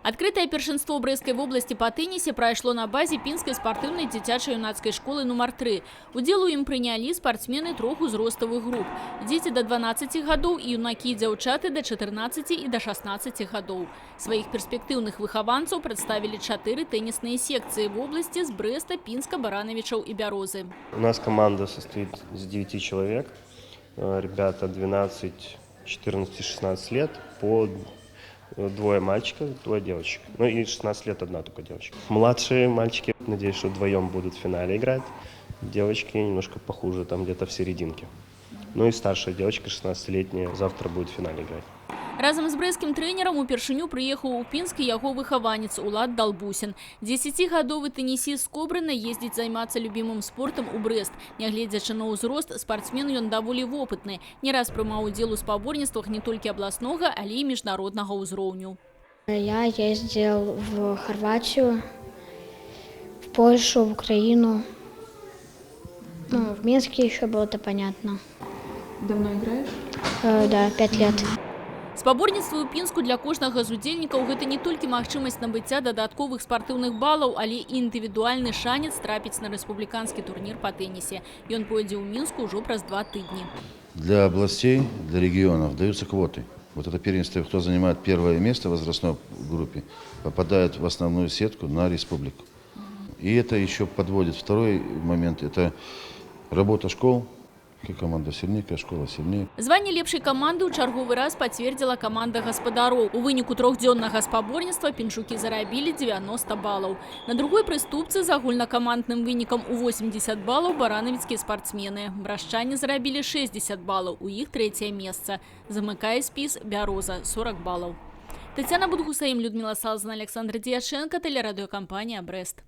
Открытое першинство Брестской области по теннисе прошло на базе Пинской спортивной дзіцяча-юнацкай школы номер 3. Удзел у ім прынялі спортсмены трох узроставых груп. Дети до 12 гадоў і юнакі і дзяўчаты до 14 і до 16 гадоў. Своих перспективных выхованцаў представили 4 теннисные секции в области с Бреста, Пинска, Барановичаў и Бярозы. У нас команда состоит из 9 человек. Ребята 12, 14, 16 лет по 2 мальчиков, 2 девочек. Ну и 16 лет одна только девочка. Младшие мальчики, надеюсь, что вдвоем будут в финале играть. Девочки немножко похуже, там где-то в серединке. Ну и старшая девочка, 16-летняя, завтра будет в финале играть. Разом з брэсцкім трэнерам упершыню прыехаў у Пінск яго выхаванец Улад Далбусін. 10-гадовы тэнісіст з Кобрына ездзіць займацца любімым спортам у Брэст. Нягледзячы на ўзрост, спартсмен ён даволі вопытны. Не раз прымаў удзел у спаборніцтвах не толькі абласнога, але і міжнароднага ўзроўню. Я ездил в Хорватию, в Польшу, в Украину. Ну, в Минске еще было, это понятно. Давно играешь? Да, 5 лет. Спаборніцтвы ў Пінску для кожнага з удзельнікаў гэта не толькі магчымасць набыцця дадатковых спартыўных балаў, але і індывідуальны шанец трапіць на рэспубліканскі турнір па тэнісе. Ён пойдзе ў Мінску ўжо праз 2 тыдні. Для областей, для регионов даются квоты. Вот это первенство, кто занимает первое место в возрастной группе, попадает в основную сетку на республику. И это еще подводит второй момент, это работа школ. Команда сильнее, школа сильнее. Званне лепшай каманды ў чарговы раз пацвердзіла каманда гаспадароў. У выніку трохдзённага спаборніцтва пінчукі зарабілі 90 балаў. На другой прыступцы з агульнакамандным вынікам у 80 балаў баранавіцкія спартсмены. Брашчане зарабілі 60 балаў, у іх 3-е месца. Замыкае спіс Бяроза 40 балаў. Тетяна Будгусаим, Людмила Салзан, Александр Дьяченко, телерадиокомпания «Брест».